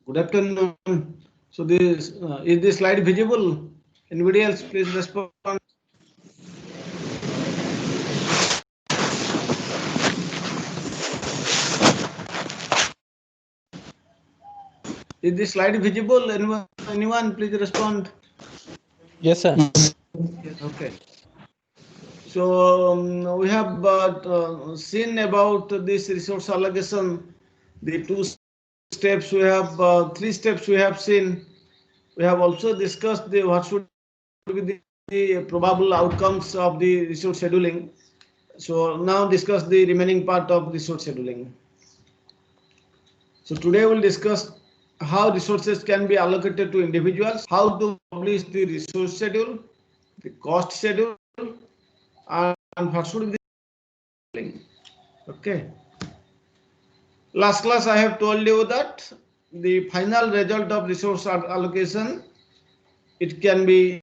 Good afternoon. So this is this slide visible? Anybody else, please respond. Is this slide visible? Anyone, please respond. Yes, sir. Yes. Okay. So we have seen about this resource allocation. The two steps we have, three steps we have seen. We have also discussed the what should be the probable outcomes of the resource scheduling. So now discuss the remaining part of resource scheduling. So today we'll discuss how resources can be allocated to individuals, how to publish the resource schedule, the cost schedule, and what should be the okay. Last class I have told you that the final result of resource allocation, it can be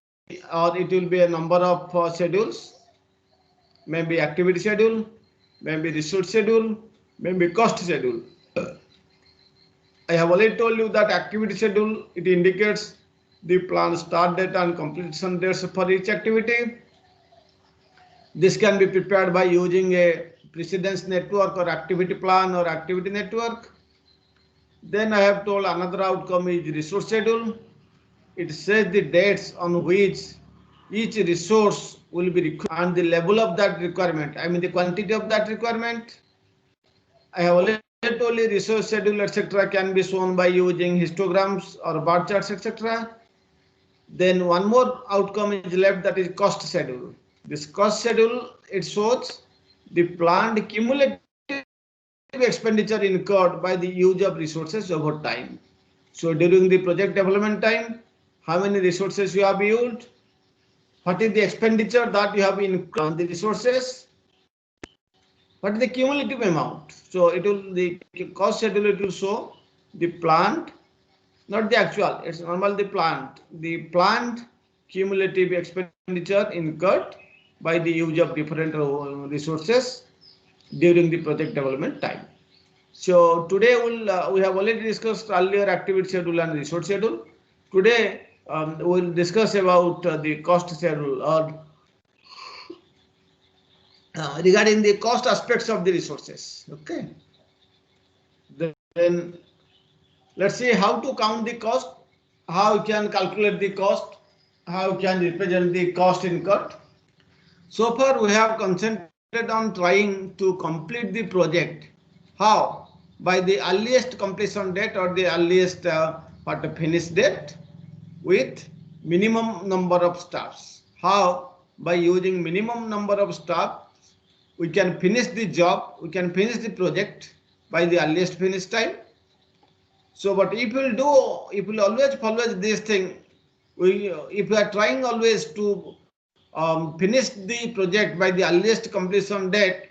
or it will be a number of schedules, maybe activity schedule, maybe resource schedule, maybe cost schedule. I have already told you that activity schedule, it indicates the plan start date and completion dates for each activity. This can be prepared by using a precedence network or activity plan or activity network. Then I have told another outcome is resource schedule. It says the dates on which each resource will be required and the level of that requirement. I mean the quantity of that requirement. I have already told you resource schedule etc. can be shown by using histograms or bar charts etc. Then one more outcome is left, that is cost schedule. This cost schedule, it shows the planned cumulative expenditure incurred by the use of resources over time. So during the project development time, how many resources you have used, what is the expenditure that you have incurred on the resources, what is the cumulative amount. So it will, the cost schedule, it will show the planned, not the actual, it's normal, the planned cumulative expenditure incurred by the use of different resources during the project development time. So today we have already discussed earlier activity schedule and resource schedule. Today we'll discuss about the cost schedule or regarding the cost aspects of the resources. Okay. Then let's see how to count the cost, how you can calculate the cost, how you can represent the cost incurred. So far we have concentrated on trying to complete the project. How? By the earliest completion date or the earliest finish date with minimum number of staffs. How? By using minimum number of staff, we can finish the job, we can finish the project by the earliest finish time. So but if we'll always follow this thing, if we are trying always to finish the project by the earliest completion date,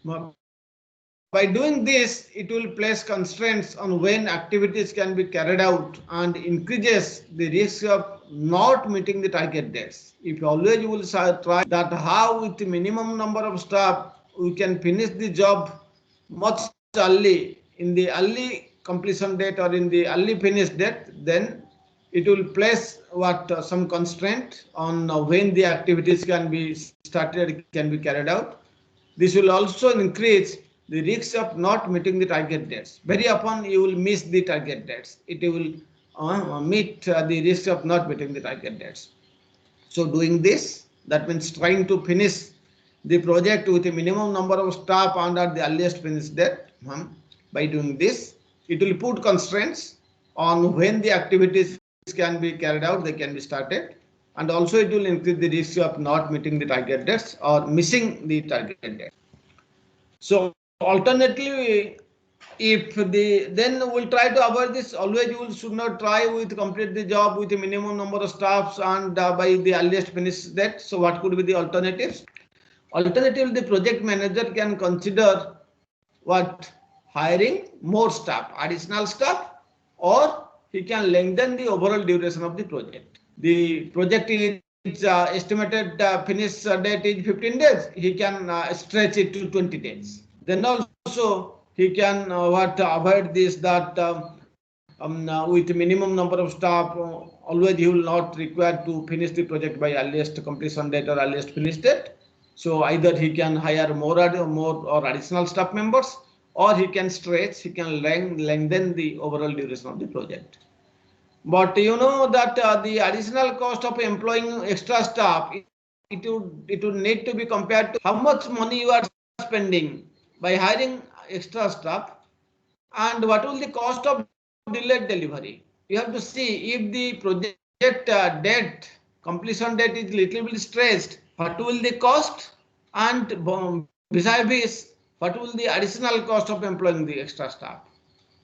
by doing this, it will place constraints on when activities can be carried out and increases the risk of not meeting the target dates. If always you will try that how with the minimum number of staff we can finish the job much early in the early completion date or in the early finish date, then it will place some constraint on when the activities can be started, can be carried out. This will also increase the risk of not meeting the target dates. Very often you will miss the target dates. It will meet the risk of not meeting the target dates. So doing this, that means trying to finish the project with a minimum number of staff and at the earliest finish date. By doing this, it will put constraints on when the activities can be carried out, they can be started, and also it will increase the risk of not meeting the target dates or missing the target date. So alternatively, if then we'll try to avoid this. Always you should not try with complete the job with a minimum number of staffs and by the earliest finish date. So what could be the alternatives? Alternatively, the project manager can consider what, hiring more staff, additional staff, or he can lengthen the overall duration of the project. The project is estimated finish date is 15 days. He can stretch it to 20 days. Then also he can avoid this, that with minimum number of staff, always he will not require to finish the project by earliest completion date or earliest finish date. So either he can hire more or additional staff members, or he can stretch, he can lengthen the overall duration of the project. But you know that the additional cost of employing extra staff, it would need to be compared to how much money you are spending by hiring extra staff, and what will the cost of delayed delivery. You have to see if the project date, completion date is little bit stretched, what will the cost, and vis-a-vis what will the additional cost of employing the extra staff.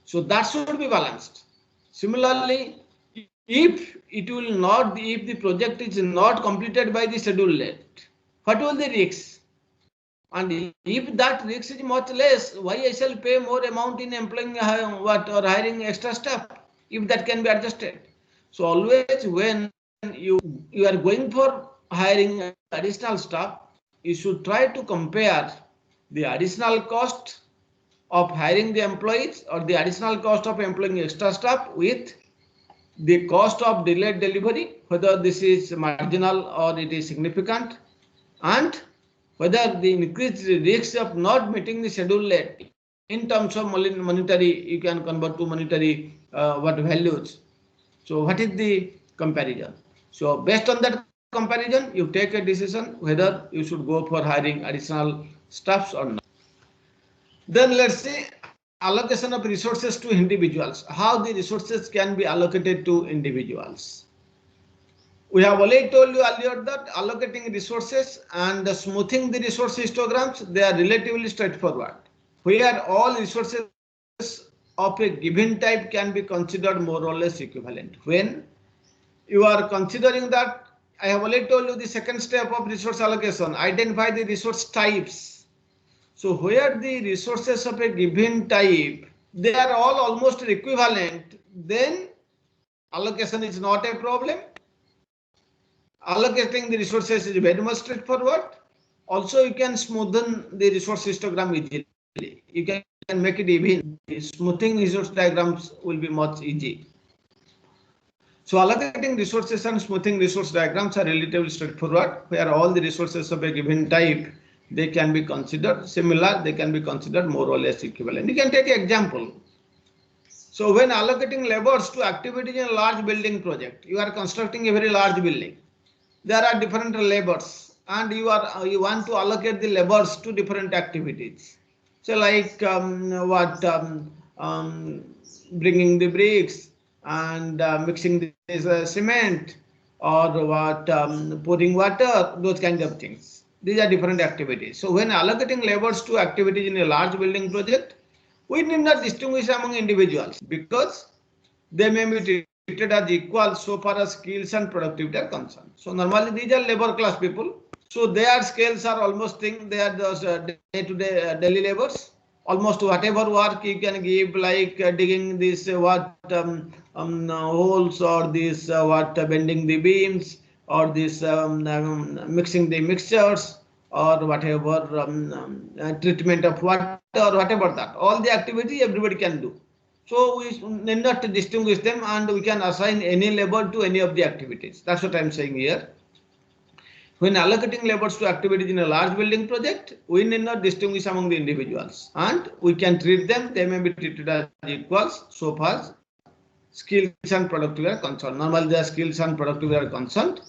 So that should be balanced. Similarly, if the project is not completed by the schedule date, what will the risks? And if that risk is much less, why I shall pay more amount in employing or hiring extra staff if that can be adjusted? So always when you are going for hiring additional staff, you should try to compare the additional cost of hiring the employees or the additional cost of employing extra staff with the cost of delayed delivery, whether this is marginal or it is significant, and whether the increased risk of not meeting the schedule date in terms of monetary, you can convert to monetary values. So what is the comparison? So based on that comparison, you take a decision whether you should go for hiring additional staffs or not. Then let's see allocation of resources to individuals. How the resources can be allocated to individuals. We have already told you earlier that allocating resources and smoothing the resource histograms, they are relatively straightforward. Where all resources of a given type can be considered more or less equivalent. When you are considering that, I have already told you the second step of resource allocation, identify the resource types. So where the resources of a given type, they are all almost equivalent, then allocation is not a problem. Allocating the resources is very much straightforward. Also, you can smoothen the resource histogram easily. You can make it even. Smoothing resource diagrams will be much easy. So allocating resources and smoothing resource diagrams are relatively straightforward, where all the resources of a given type, they can be considered similar, they can be considered more or less equivalent. You can take an example. So when allocating labors to activities in a large building project, you are constructing a very large building. There are different labors, and you want to allocate the labors to different activities. So like bringing the bricks and mixing the cement, or pouring water, those kinds of things. These are different activities. So when allocating labors to activities in a large building project, we need not distinguish among individuals because they may be treated as equal so far as skills and productivity are concerned. So normally these are labor class people. So their skills are almost they are those day-to-day daily labors. Almost whatever work you can give, like digging this holes, or this bending the beams, or this mixing the mixtures, or whatever treatment of water, or whatever that. All the activity everybody can do. So we need not distinguish them, and we can assign any labor to any of the activities. That's what I'm saying here. When allocating labors to activities in a large building project, we need not distinguish among the individuals, and we can treat them. They may be treated as equals so far as skills and productivity are concerned. Normally, their skills and productivity are concerned.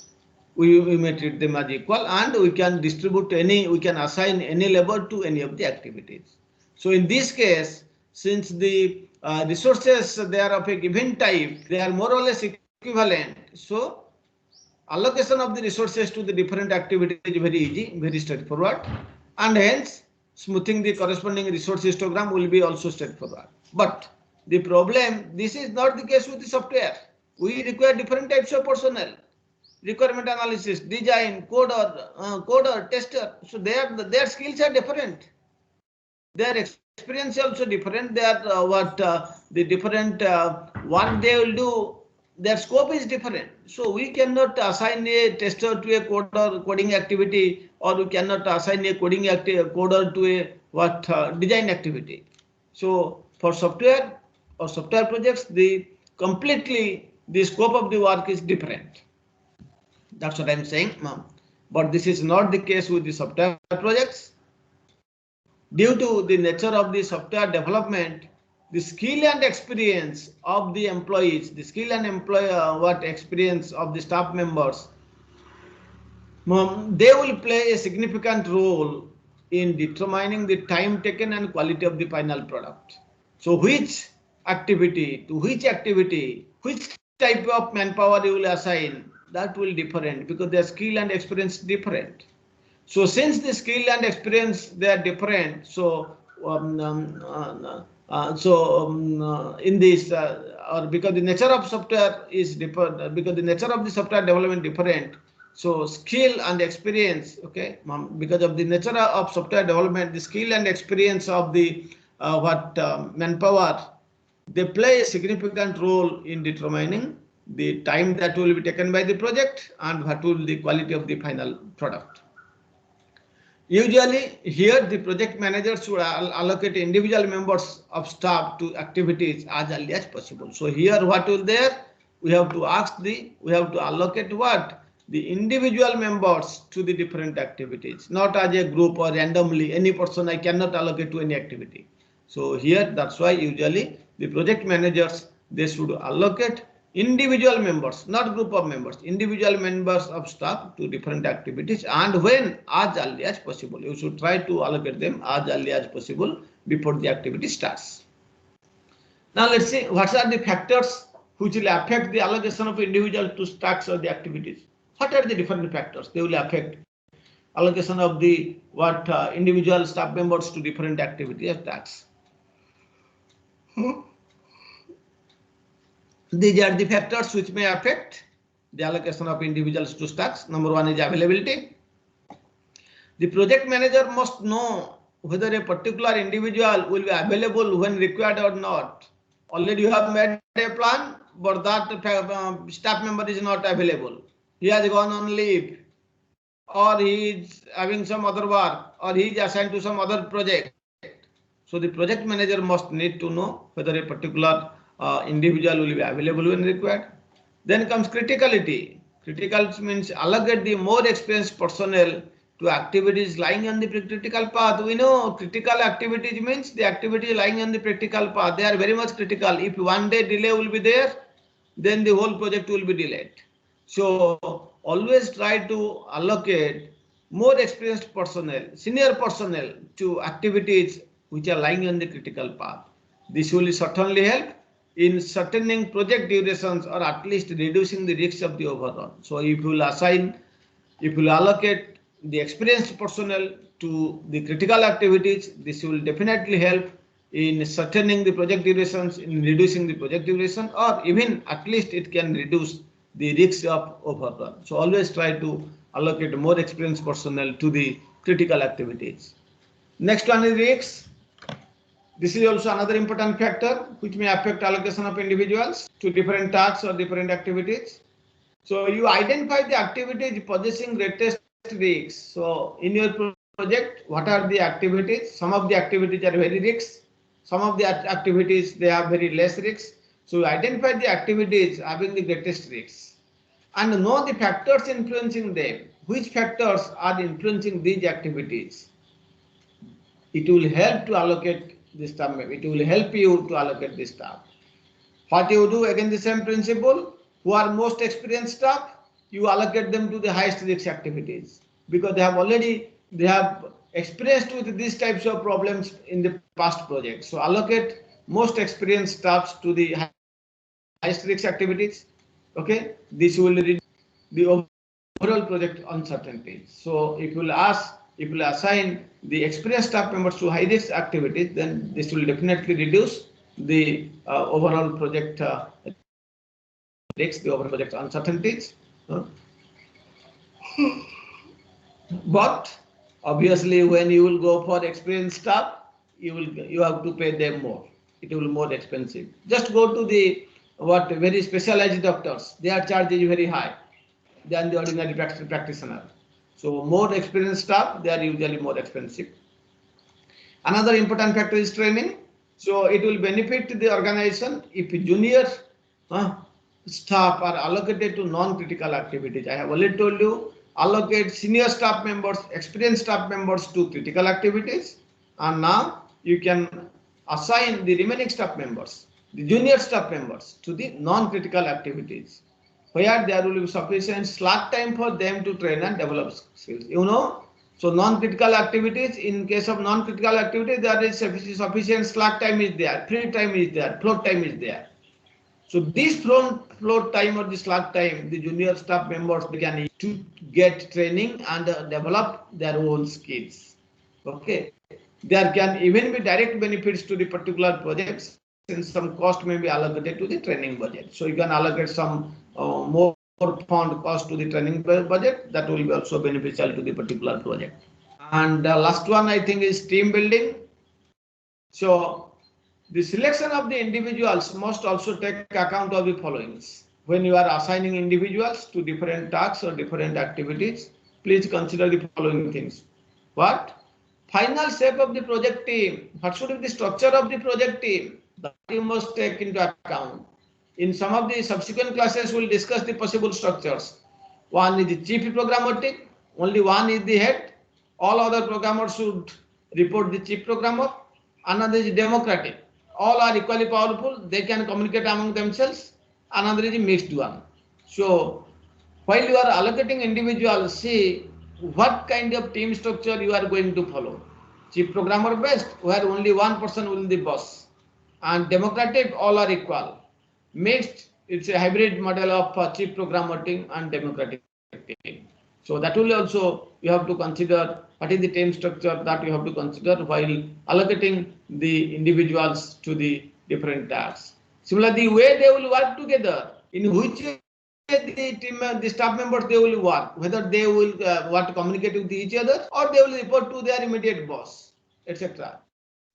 We may treat them as equal, and we can we can assign any labor to any of the activities. So in this case, since the resources they are of a given type, they are more or less equivalent. So allocation of the resources to the different activities is very easy, very straightforward, and hence smoothing the corresponding resource histogram will be also straightforward. But the problem, this is not the case with the software. We require different types of personnel. Requirement analysis, design, coder, tester. So their skills are different. Their experience is also different. Their the different what they will do, their scope is different. So we cannot assign a tester to a coding activity, or we cannot assign a coder to a design activity. So for software or software projects, the scope of the work is different. That's what I'm saying, ma'am. But this is not the case with the software projects. Due to the nature of the software development, the skill and experience of the employees, the skill and experience of the staff members, they will play a significant role in determining the time taken and quality of the final product. So which activity to which activity, which type of manpower you will assign, that will different because their skill and experience different. So since the skill and experience they are different, so in this or because the nature of software is different, because the nature of the software development different, so skill and experience, okay, because of the nature of software development, the skill and experience of the manpower, they play a significant role in determining the time that will be taken by the project and what will be the quality of the final product. Usually here the project managers should allocate individual members of staff to activities as early as possible. So here what will there? We have to allocate what? The individual members to the different activities, not as a group or randomly any person I cannot allocate to any activity. So here that's why usually the project managers, they should allocate individual members, not group of members, individual members of staff to different activities, and when as early as possible. You should try to allocate them as early as possible before the activity starts. Now let's see what are the factors which will affect the allocation of individual to tasks or the activities. What are the different factors? They will affect allocation of the individual staff members to different activities or tasks. These are the factors which may affect the allocation of individuals to tasks. Number one is availability. The project manager must know whether a particular individual will be available when required or not. Already you have made a plan, but that staff member is not available. He has gone on leave, or he is having some other work, or he is assigned to some other project. So the project manager must need to know whether a particular individual will be available when required. Then comes criticality. Critical means allocate the more experienced personnel to activities lying on the critical path. We know critical activities means the activity lying on the critical path. They are very much critical. If one day delay will be there, then the whole project will be delayed. So always try to allocate more experienced personnel, senior personnel to activities which are lying on the critical path. This will certainly help in shortening project durations or at least reducing the risks of the overrun. So if you will allocate the experienced personnel to the critical activities, this will definitely help in shortening the project durations, in reducing the project duration, or even at least it can reduce the risks of overrun. So always try to allocate more experienced personnel to the critical activities. Next one is risks. This is also another important factor which may affect allocation of individuals to different tasks or different activities. So you identify the activities possessing greatest risks. So in your project, what are the activities? Some of the activities are very risks. Some of the activities, they have very less risks. So you identify the activities having the greatest risks and know the factors influencing them. Which factors are influencing these activities? It will help to allocate this staff. It will help you to allocate this staff. What you do, again the same principle, who are most experienced staff, you allocate them to the highest risk activities because they have experienced with these types of problems in the past projects. So allocate most experienced staffs to the highest risk activities. Okay, this will reduce the overall project uncertainty. So if you will assign the experienced staff members to high risk activities, then this will definitely reduce the overall project risks, the overall project uncertainties. But obviously, when you will go for experienced staff, you have to pay them more. It will be more expensive. Just go to the very specialized doctors. Their charge is very high than the ordinary practitioner. So more experienced staff, they are usually more expensive. Another important factor is training. So it will benefit the organization if junior staff are allocated to non-critical activities. I have already told you, allocate senior staff members, experienced staff members to critical activities, and now you can assign the remaining staff members, the junior staff members, to the non-critical activities, where there will be sufficient slack time for them to train and develop skills. So non-critical activities, in case of non-critical activities, there is sufficient slack time is there, free time is there, float time is there. So this float time or the slack time, the junior staff members can use to get training and develop their own skills. Okay. There can even be direct benefits to the particular projects, since some cost may be allocated to the training budget. So you can allocate some more fund cost to the training budget, that will be also beneficial to the particular project. And the last one I think is team building. So the selection of the individuals must also take account of the followings. When you are assigning individuals to different tasks or different activities, please consider the following things. What? Final shape of the project team. What should be the structure of the project team? That you must take into account. In some of the subsequent classes, we'll discuss the possible structures. One is the chief programmer team. Only one is the head. All other programmers should report the chief programmer. Another is democratic. All are equally powerful. They can communicate among themselves. Another is a mixed one. So while you are allocating individuals, see what kind of team structure you are going to follow. Chief programmer based, where only one person will be the boss. And democratic, all are equal. Mixed, it's a hybrid model of chief programmer team and democratic team. So that will also, you have to consider what is the team structure that you have to consider while allocating the individuals to the different tasks. Similarly, the way they will work together, in which the team, the staff members, they will work, whether they will want to communicate with each other or they will report to their immediate boss, etc.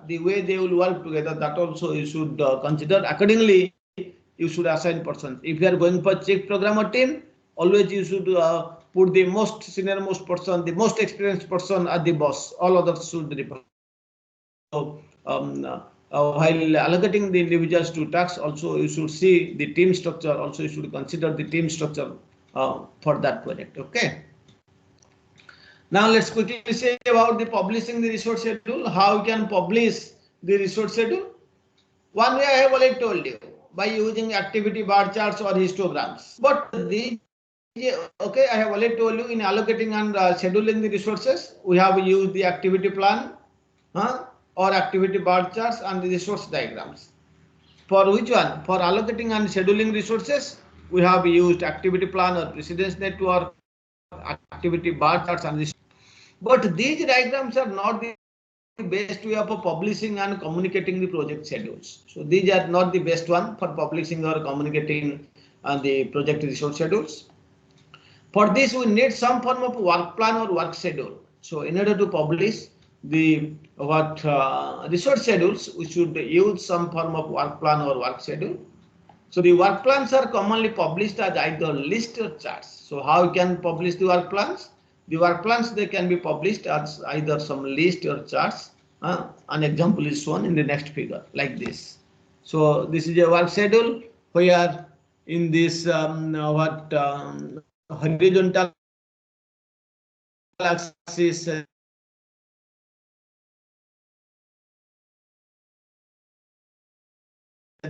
The way they will work together, that also you should consider. Accordingly, you should assign persons. If you are going for chief programmer team, always you should put the most senior most person, the most experienced person as the boss. All others should report. So while allocating the individuals to tasks, also you should see the team structure. Also you should consider the team structure for that project. Okay. Now let's quickly say about the publishing the resource schedule. How you can publish the resource schedule? One way I have already told you, by using activity bar charts or histograms. But the okay, I have already told you, in allocating and scheduling the resources, we have used the activity plan or activity bar charts and the resource diagrams. For which one? For allocating and scheduling resources, we have used activity plan or precedence network, activity bar charts and this. But these diagrams are not the best way of publishing and communicating the project schedules. So these are not the best one for publishing or communicating the project resource schedules. For this, we need some form of work plan or work schedule. So in order to publish the resource schedules, we should use some form of work plan or work schedule. So the work plans are commonly published as either list or charts. So how you can publish the work plans? The work plans, they can be published as either some list or charts. An example is shown in the next figure like this. So this is a work schedule where in this horizontal axis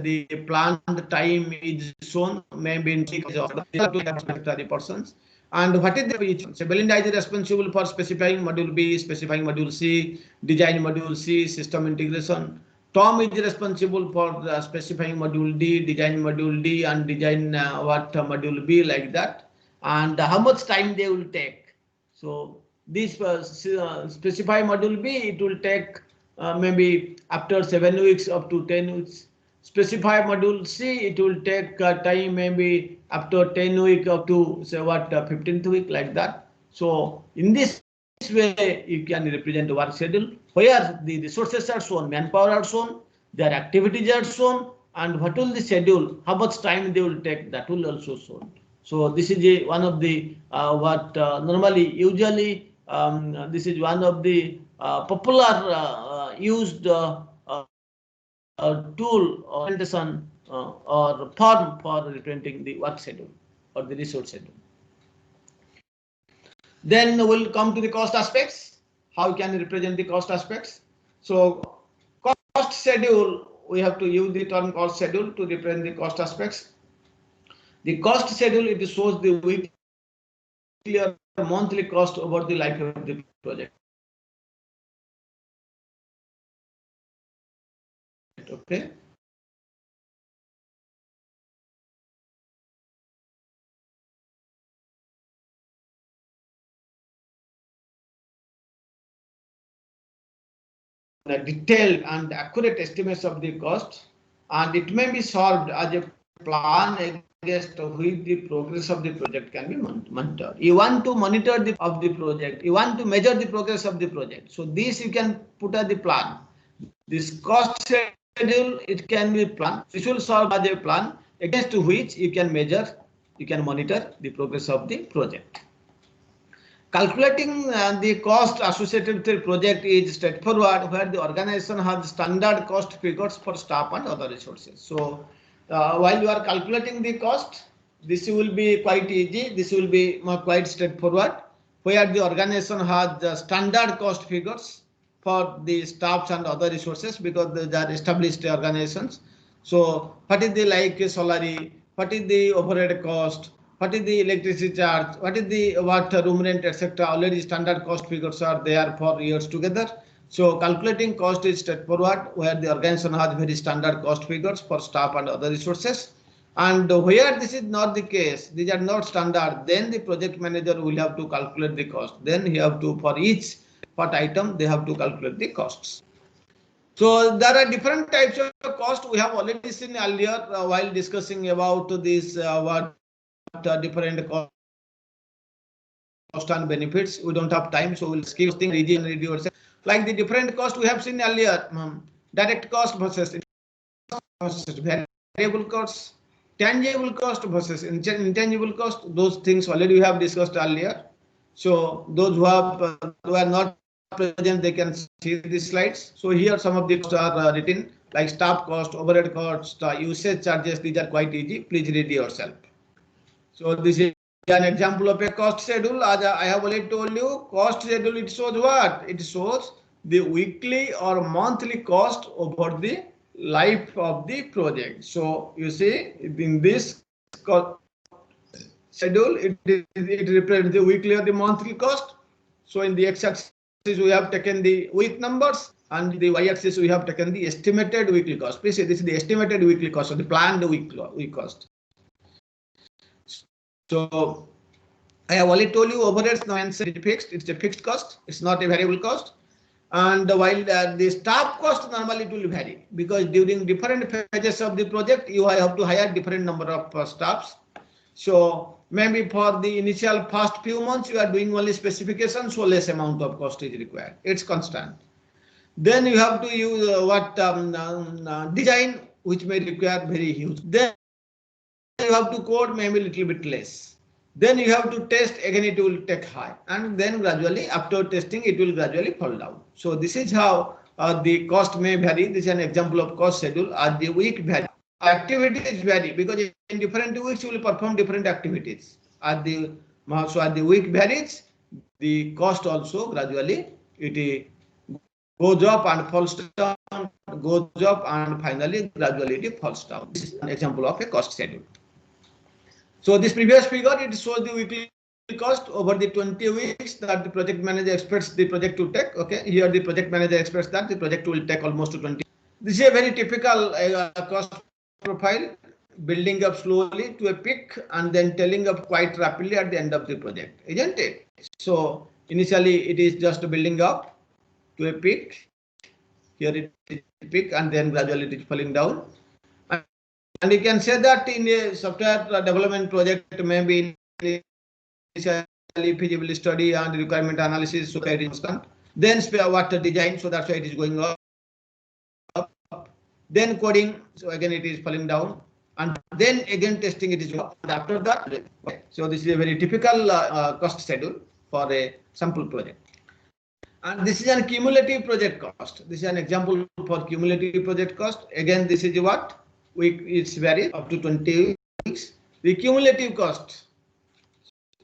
the planned time is shown, maybe in the persons. And what is the each one? So Belinda is responsible for specifying module B, specifying module C, design module C, system integration. Tom is responsible for specifying module D, design module D, and design module B, like that. And how much time they will take. So this specify module B, it will take maybe after 7 weeks up to 10 weeks. Specify module C, it will take time maybe after 10 week up to say 15th week, like that. So in this way, you can represent the work schedule where the resources are shown, manpower are shown, their activities are shown, and what will the schedule, how much time they will take, that will also shown. So this is one of the normally usually this is one of the popular used tool or presentation or form for representing the work schedule or the resource schedule. Then we'll come to the cost aspects. How can we represent the cost aspects? So cost schedule, we have to use the term cost schedule to represent the cost aspects. The cost schedule, it shows the weekly or monthly cost over the life of the project. Okay. The detailed and accurate estimates of the cost, and it may be solved as a plan against which the progress of the project can be monitored. You want to monitor the of the project, you want to measure the progress of the project. So this you can put as the plan. This cost schedule, it can be plan. This will solve as a plan against which you can measure, you can monitor the progress of the project. Calculating the cost associated with the project is straightforward, where the organization has standard cost figures for staff and other resources. So while you are calculating the cost, this will be quite easy. This will be quite straightforward, where the organization has the standard cost figures for the staffs and other resources, because they are established organizations. So what is the like salary, what is the overhead cost, what is the electricity charge, what is the room rent, etc. Already standard cost figures are there for years together. So calculating cost is straightforward, where the organization has very standard cost figures for staff and other resources. And where this is not the case, these are not standard, then the project manager will have to calculate the cost. Then he have to, for each part item, they have to calculate the costs. So there are different types of cost. We have already seen earlier while discussing about this different cost and benefits. We don't have time, so we'll skip thing region reviews. Like the different cost we have seen earlier, direct cost versus variable costs, tangible cost versus intangible cost. Those things already we have discussed earlier. So those who have who are not present, they can see these slides. So here some of the costs are written, like staff cost, overhead cost, usage charges. These are quite easy. Please read yourself. So this is an example of a cost schedule. As I have already told you, cost schedule, it shows what? It shows the weekly or monthly cost over the life of the project. So you see in this schedule, it represents the weekly or the monthly cost. So in the x-axis we have taken the week numbers, and the y-axis we have taken the estimated weekly cost. Please see, this is the estimated weekly cost, or the planned week cost. So I have already told you overheads, no answer is fixed. It's a fixed cost. It's not a variable cost. And while the staff cost, normally it will vary, because during different phases of the project, you have to hire different number of staffs. So maybe for the initial first few months, you are doing only specification, so less amount of cost is required. It's constant. Then you have to use design, which may require very huge. Then you have to code, maybe a little bit less. Then you have to test, again it will take high, and then gradually after testing it will gradually fall down. So this is how the cost may vary. This is an example of cost schedule. As the week vary, activities vary, because in different weeks you will perform different activities. As the week varies, the cost also gradually it goes up and falls down, goes up and finally gradually it falls down. This is an example of a cost schedule. So this previous figure, it shows the weekly cost over the 20 weeks that the project manager expects the project to take. Okay, here the project manager expects that the project will take almost 20. This is a very typical cost profile, building up slowly to a peak and then tailing up quite rapidly at the end of the project, isn't it? So initially it is just building up to a peak. Here it is peak, and then gradually it is falling down. And you can say that in a software development project, maybe initially feasibility study and requirement analysis, so it is constant. Then water design, so that's why it is going up. Then coding, so again it is falling down, and then again testing, it is up. And after that, okay. So this is a very typical cost schedule for a sample project. And this is an cumulative project cost. This is an example for cumulative project cost. Again, this is what it's varies up to 20 weeks. The cumulative cost.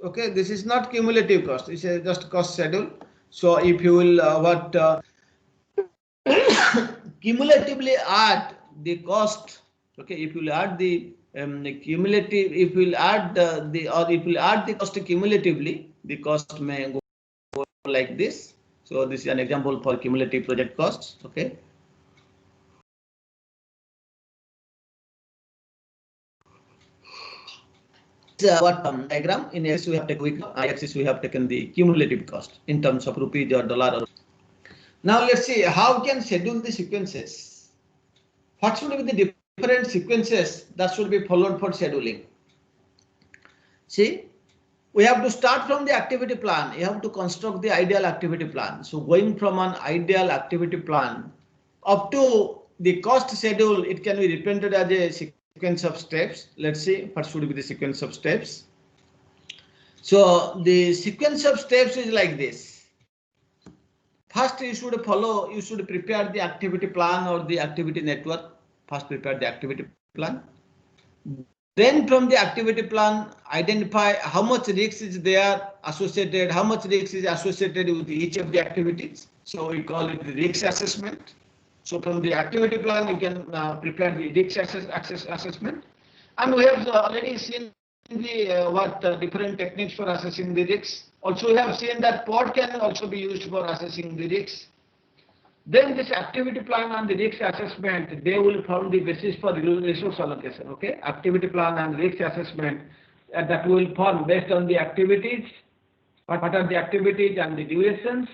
Okay, this is not cumulative cost. It's just cost schedule. So if you will cumulatively add the cost. Okay, if you will add the cumulative, if you will add if you will add the cost cumulatively, the cost may go like this. So this is an example for cumulative project costs. Okay. What diagram in X we have taken y-axis we have taken the cumulative cost in terms of rupees or dollar. Now let's see how we can schedule the sequences. What should be the different sequences that should be followed for scheduling? See, we have to start from the activity plan. You have to construct the ideal activity plan. So going from an ideal activity plan up to the cost schedule, it can be represented as a sequence of steps. Let's see what should be the sequence of steps. So the sequence of steps is like this. First, you should prepare the activity plan or the activity network. First, prepare the activity plan. Then from the activity plan, identify how much risk is there associated, how much risk is associated with each of the activities. So we call it the risk assessment. So from the activity plan, you can prepare the risk assessment. And we have already seen the different techniques for assessing the risks. Also, we have seen that POD can also be used for assessing the risks. Then this activity plan and the risk assessment, they will form the basis for resource allocation. Okay, activity plan and risk assessment that will form based on the activities. What are the activities and the durations?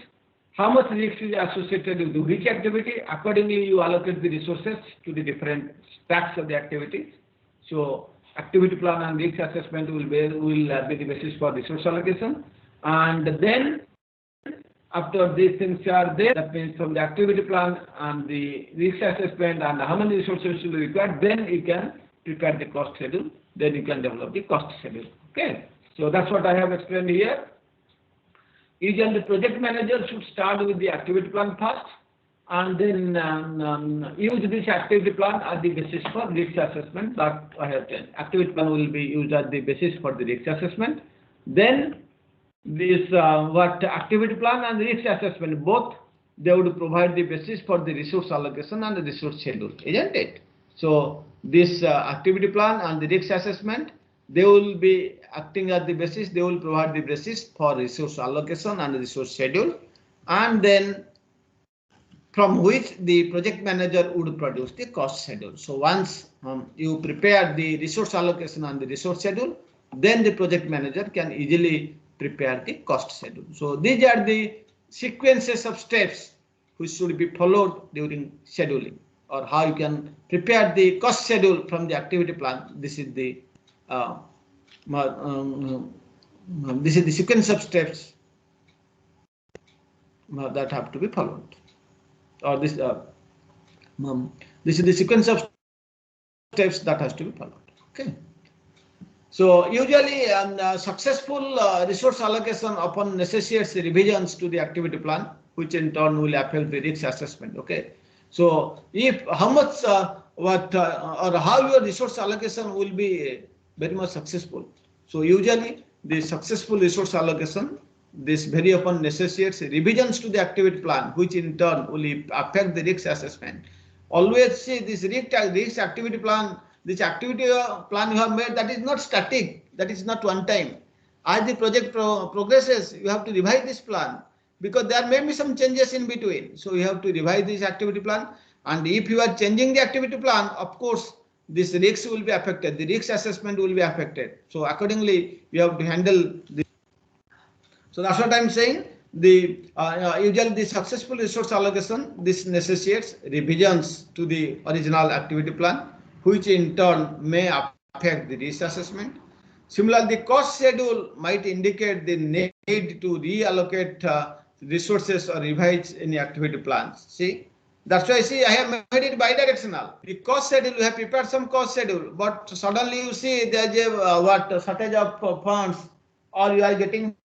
How much risk is associated with which activity? Accordingly, you allocate the resources to the different stacks of the activities. So activity plan and risk assessment will be the basis for resource allocation. And then after these things are there, that means from the activity plan and the risk assessment and how many resources will be required, then you can prepare the cost schedule. Then you can develop the cost schedule. Okay. So that's what I have explained here. Usually, the project manager should start with the activity plan first, and then use this activity plan as the basis for risk assessment. That I have done. Activity plan will be used as the basis for the risk assessment. Then this activity plan and risk assessment, both they would provide the basis for the resource allocation and the resource schedule, isn't it? So this activity plan and the risk assessment, they will be acting as the basis. They will provide the basis for resource allocation and the resource schedule, and then from which the project manager would produce the cost schedule. So once you prepare the resource allocation and the resource schedule, then the project manager can easily prepare the cost schedule. So these are the sequences of steps which should be followed during scheduling, or how you can prepare the cost schedule from the activity plan. This is the sequence of steps that have to be followed, or this is the sequence of steps that has to be followed. Okay. So usually successful resource allocation often necessitates revisions to the activity plan, which in turn will affect the risk assessment. Okay. So if how much or how your resource allocation will be very much successful. So usually the successful resource allocation, this very often necessitates revisions to the activity plan, which in turn will affect the risk assessment. Always see this risk activity plan. This activity plan you have made, that is not static, that is not one time. As the project progresses, you have to revise this plan, because there may be some changes in between. So you have to revise this activity plan, and if you are changing the activity plan, of course, this risk will be affected, the risk assessment will be affected. So accordingly, you have to handle this. So that's what I'm saying. The usually the successful resource allocation, this necessitates revisions to the original activity plan, which in turn may affect the risk assessment. Similarly, the cost schedule might indicate the need to reallocate resources or revise any activity plans. See, that's why I have made it bidirectional. The cost schedule, you have prepared some cost schedule, but suddenly you see there's a shortage of funds, or you are getting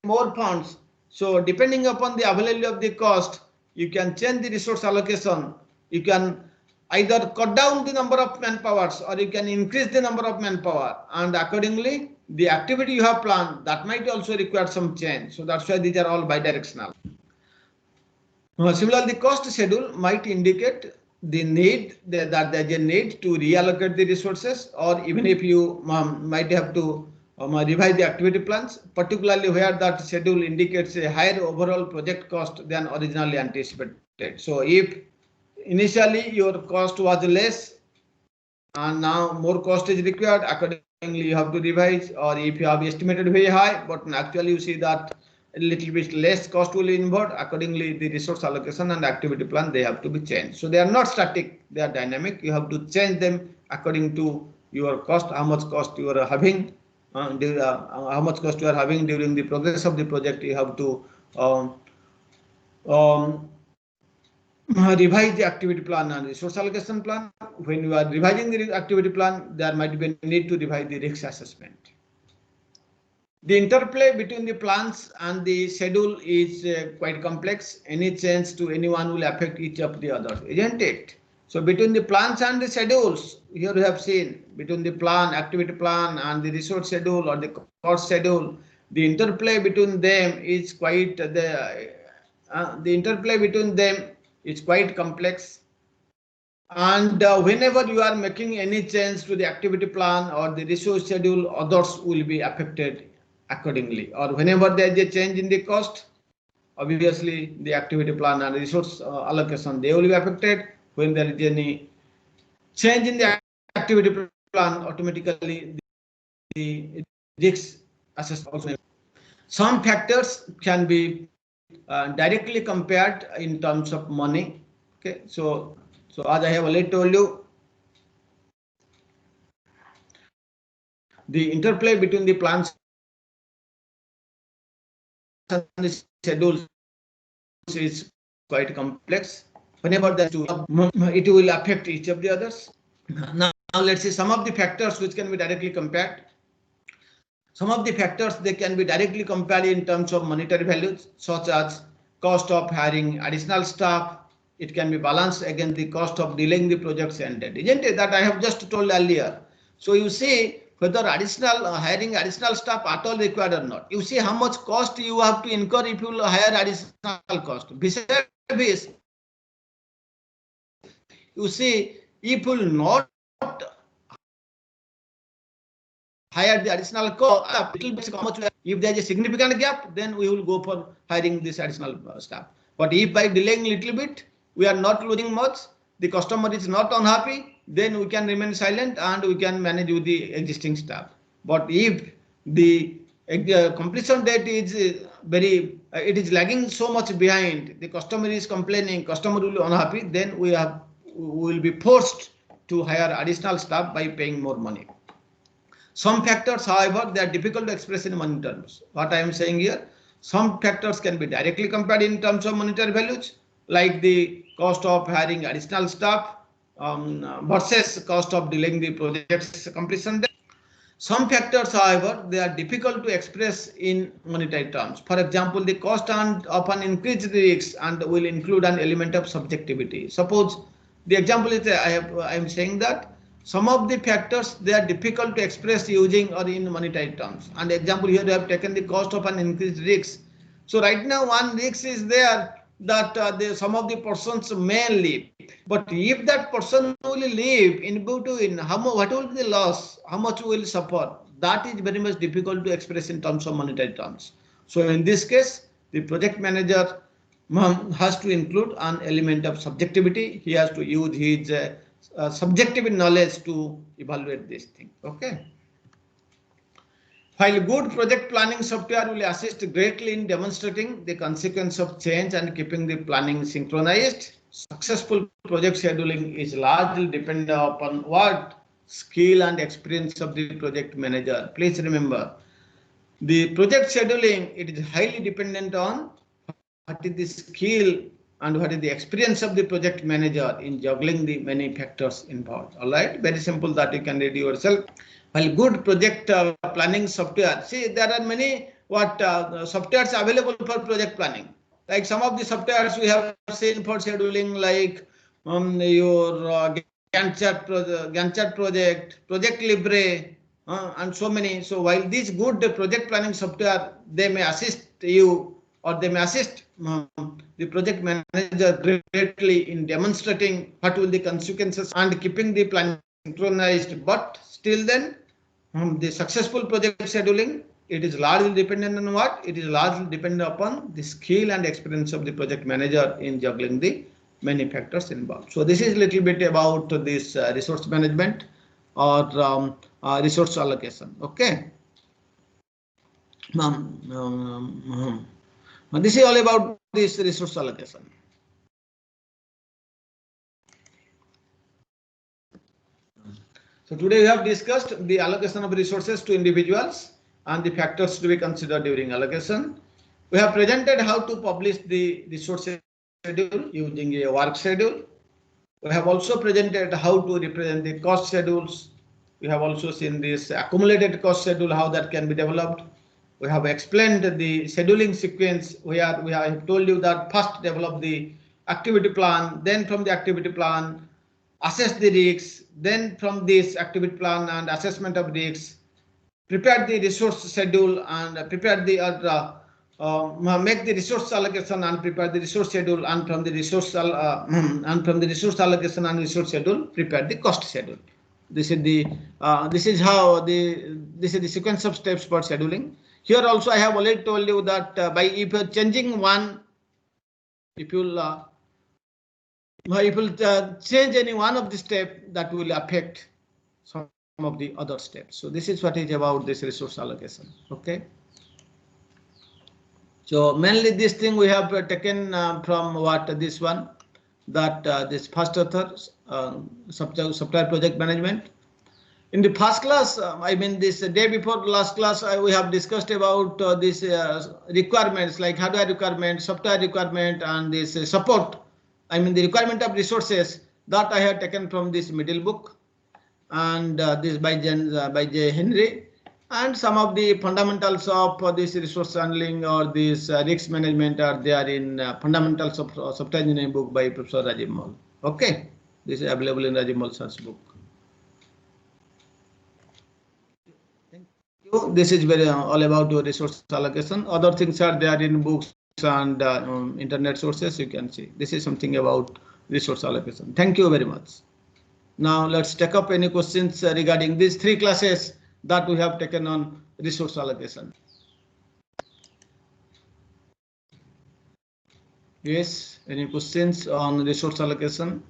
more funds. So depending upon the availability of the cost, you can change the resource allocation. You can either cut down the number of manpowers or you can increase the number of manpower, and accordingly the activity you have planned that might also require some change. So that's why these are all bidirectional. Similarly, the cost schedule might indicate the need that there's a need to reallocate the resources, or even if you might have to revise the activity plans, particularly where that schedule indicates a higher overall project cost than originally anticipated. So if initially your cost was less and now more cost is required, accordingly you have to revise, or if you have estimated very high but actually you see that a little bit less cost will be involved, accordingly the resource allocation and activity plan, they have to be changed. So they are not static, they are dynamic. You have to change them according to your cost, how much cost you are having, how much cost you are having during the progress of the project. You have to revise the activity plan and resource allocation plan. When you are revising the activity plan, there might be a need to revise the risk assessment. The interplay between the plans and the schedule is quite complex. Any change to any one will affect each of the others, isn't it? So between the plans and the schedules, here we have seen between the plan, activity plan, and the resource schedule or the cost schedule, the interplay between them is quite complex. And whenever you are making any change to the activity plan or the resource schedule, others will be affected accordingly. Or whenever there is a change in the cost, obviously the activity plan and resource allocation, they will be affected. When there is any change in the activity plan, automatically the risk assessment also. Some factors can be directly compared in terms of money. Okay, so as I have already told you, the interplay between the plans and the schedules is quite complex. Whenever that it will affect each of the others. Now let's see some of the factors which can be directly compared. Some of the factors, they can be directly compared in terms of monetary values, such as cost of hiring additional staff. It can be balanced against the cost of delaying the project's ended, isn't it? That I have just told earlier. So you see whether additional hiring additional staff at all required or not. You see how much cost you have to incur if you hire additional cost. Besides this, you see if you will not hire the additional cost, little bit how much. If there is a significant gap, then we will go for hiring this additional staff. But if by delaying little bit, we are not losing much, the customer is not unhappy, then we can remain silent and we can manage with the existing staff. But if the completion date is it is lagging so much behind, the customer is complaining, customer will be unhappy, then we will be forced to hire additional staff by paying more money. Some factors, however, they are difficult to express in money terms. What I am saying here, some factors can be directly compared in terms of monetary values, like the cost of hiring additional staff versus cost of delaying the project's completion date. Some factors, however, they are difficult to express in monetary terms. For example, the cost of an increased risk and will include an element of subjectivity. Suppose the example is I am saying that some of the factors, they are difficult to express using or in monetary terms. And example here, we have taken the cost of an increased risk. So right now, one risk is there that some of the persons may leave. But if that person will leave in between, what will be the loss? How much will suffer? That is very much difficult to express in terms of monetary terms. So in this case, the project manager has to include an element of subjectivity. He has to use his subjective knowledge to evaluate this thing. Okay. While good project planning software will assist greatly in demonstrating the consequence of change and keeping the planning synchronized, successful project scheduling is largely dependent upon what skill and experience of the project manager. Please remember, the project scheduling, it is highly dependent on what is the skill and what is the experience of the project manager in juggling the many factors involved. All right, very simple, that you can read yourself. While good project planning software, see there are many what softwares available for project planning. Like some of the softwares we have seen for scheduling, like your Gantt chart project, Project Libre, and so many. So while these good project planning software, they may assist you or they may assist the project manager greatly in demonstrating what will the consequences and keeping the planning synchronized. But still then, the successful project scheduling, it is largely dependent on what? It is largely dependent upon the skill and experience of the project manager in juggling the many factors involved. So this is a little bit about this resource management or resource allocation. Okay. This is all about this resource allocation. So today we have discussed the allocation of resources to individuals and the factors to be considered during allocation. We have presented how to publish the resource schedule using a work schedule. We have also presented how to represent the cost schedules. We have also seen this accumulated cost schedule, how that can be developed. We have explained the scheduling sequence where we have told you that first develop the activity plan, then from the activity plan, assess the risks, then from this activity plan and assessment of risks, prepare the resource schedule and prepare the make the resource allocation and prepare the resource schedule, and from the resource allocation and resource schedule, prepare the cost schedule. This is the sequence of steps for scheduling. Here also I have already told you that if you're changing one, if you'll change any one of the steps, that will affect some of the other steps. So this is what is about this resource allocation. Okay. So mainly this thing we have taken from what this one, that this first author, software project management. In the first class, I mean this day before last class, we have discussed about these requirements like hardware requirement, software requirement, and this support. I mean the requirement of resources that I have taken from this middle book, and this by J. Henry, and some of the fundamentals of this resource handling or this risk management are there in fundamentals of software engineering book by Professor Rajiv Mall. Okay, this is available in Rajiv Mall's book. This is very all about your resource allocation. Other things are there in books and internet sources. You can see this is something about resource allocation. Thank you very much. Now let's take up any questions regarding these three classes that we have taken on resource allocation. Yes, any questions on resource allocation?